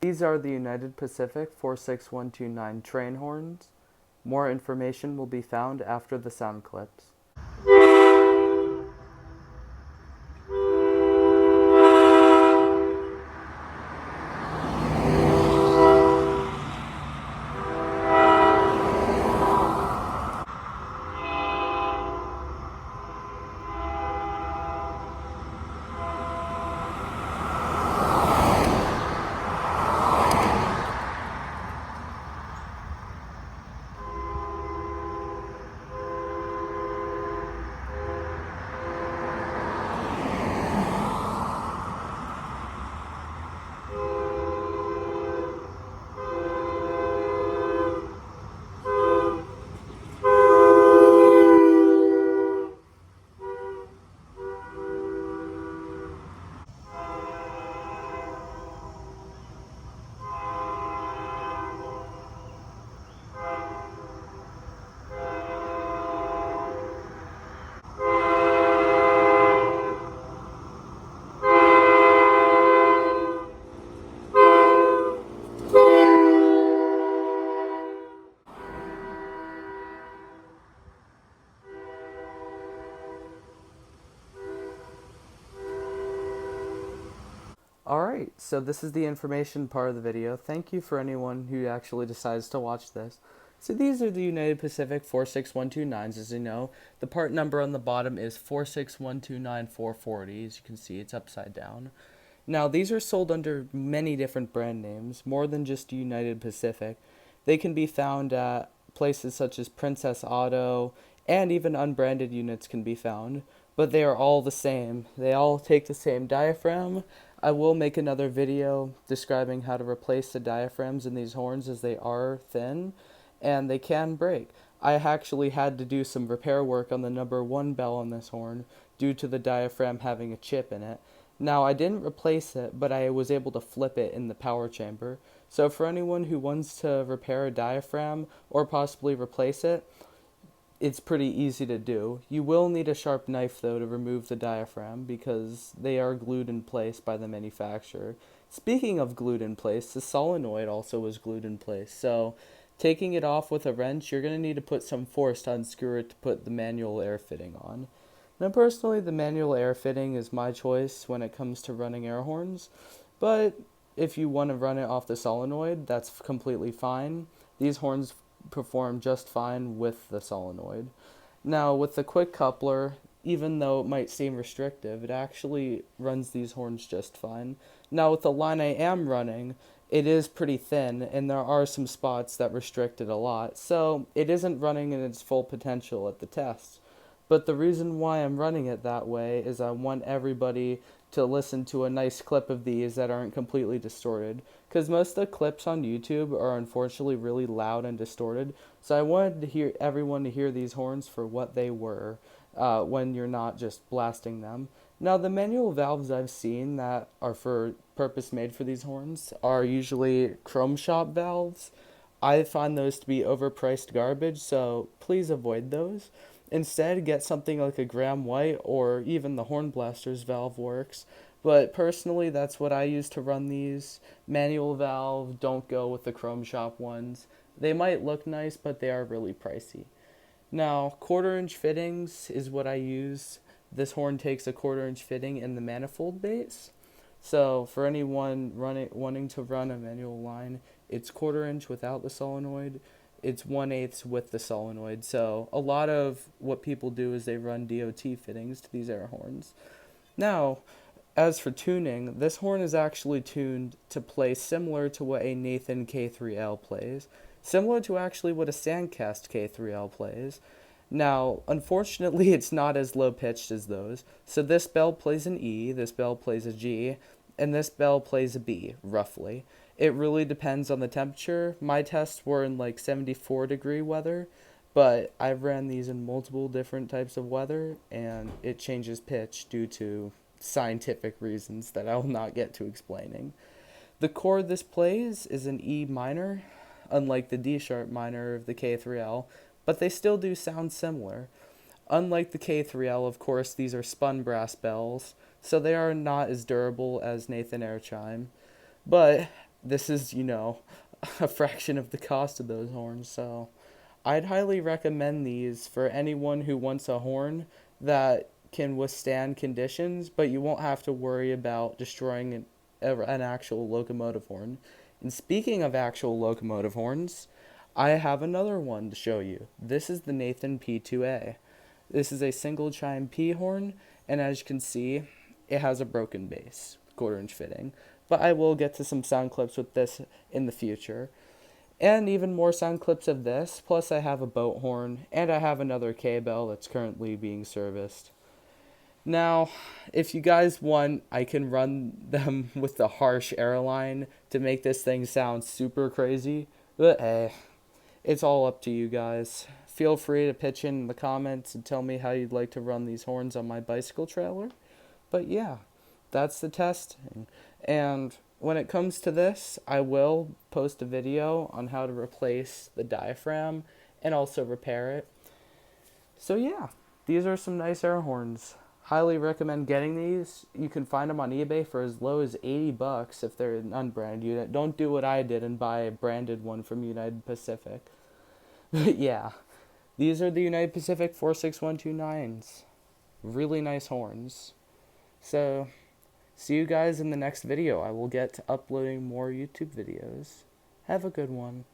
These are the United Pacific 46129 train horns. More information will be found after the sound clips. Alright, so this is the information part of the video. Thank you for anyone who actually decides to watch this. So these are the United Pacific 46129s, as you know. The part number on the bottom is 46129-440. As you can see, it's upside down. Now, these are sold under many different brand names, more than just United Pacific. They can be found at places such as Princess Auto, and even unbranded units can be found, but they are all the same. They all take the same diaphragm. I will make another video describing how to replace the diaphragms in these horns, as they are thin and they can break. I actually had to do some repair work on the number 1 bell on this horn due to the diaphragm having a chip in it. Now, I didn't replace it, but I was able to flip it in the power chamber. So for anyone who wants to repair a diaphragm or possibly replace it, it's pretty easy to do. You will need a sharp knife, though, to remove the diaphragm, because they are glued in place by the manufacturer. Speaking of glued in place, the solenoid also was glued in place. So taking it off with a wrench, you're going to need to put some force to unscrew it to put the manual air fitting on. Now, personally, the manual air fitting is my choice when it comes to running air horns, but if you want to run it off the solenoid, that's completely fine. These horns perform just fine with the solenoid. Now, with the quick coupler, even though it might seem restrictive, it actually runs these horns just fine. Now, with the line I am running, it is pretty thin, and there are some spots that restrict it a lot, so it isn't running in its full potential at the test. But the reason why I'm running it that way is I want everybody to listen to a nice clip of these that aren't completely distorted. Because most of the clips on YouTube are unfortunately really loud and distorted. So I wanted to hear everyone to hear these horns for what they were when you're not just blasting them. Now, the manual valves I've seen that are for purpose made for these horns are usually chrome shop valves. I find those to be overpriced garbage, so please avoid those. Instead, get something like a Graham White, or even the Horn Blaster's valve works. But personally, that's what I use to run these. Manual valve, don't go with the Chrome Shop ones. They might look nice, but they are really pricey. Now, 1/4-inch fittings is what I use. This horn takes a 1/4-inch fitting in the manifold base. So for anyone wanting to run a manual line, it's 1/4-inch without the solenoid. It's 1/8 with the solenoid. So a lot of what people do is they run DOT fittings to these air horns. Now, as for tuning, this horn is actually tuned to play similar to what a Nathan K3L plays, similar to actually what a Sandcast K3L plays. Now, unfortunately, it's not as low pitched as those. So this bell plays an E, this bell plays a G, and this bell plays a B, roughly. It really depends on the temperature. My tests were in like 74-degree weather, but I've ran these in multiple different types of weather, and it changes pitch due to scientific reasons that I will not get to explaining. The chord this plays is an E minor, unlike the D sharp minor of the K3L, but they still do sound similar. Unlike the K3L, of course, these are spun brass bells, so they are not as durable as Nathan Air Chime. But this is, a fraction of the cost of those horns. So I'd highly recommend these for anyone who wants a horn that can withstand conditions, but you won't have to worry about destroying an actual locomotive horn. And speaking of actual locomotive horns, I have another one to show you. This is the Nathan P2A. This is a single chime P horn, and as you can see, it has a broken bass, quarter-inch fitting. But I will get to some sound clips with this in the future. And even more sound clips of this, plus I have a boat horn, and I have another K-bell that's currently being serviced. Now, if you guys want, I can run them with the harsh airline to make this thing sound super crazy, but hey, it's all up to you guys. Feel free to pitch in the comments and tell me how you'd like to run these horns on my bicycle trailer. But yeah, that's the testing. And when it comes to this, I will post a video on how to replace the diaphragm and also repair it. So yeah, these are some nice air horns. Highly recommend getting these. You can find them on eBay for as low as $80 if they're an unbranded unit. Don't do what I did and buy a branded one from United Pacific. But yeah, these are the United Pacific 46129s. Really nice horns. So, see you guys in the next video. I will get to uploading more YouTube videos. Have a good one.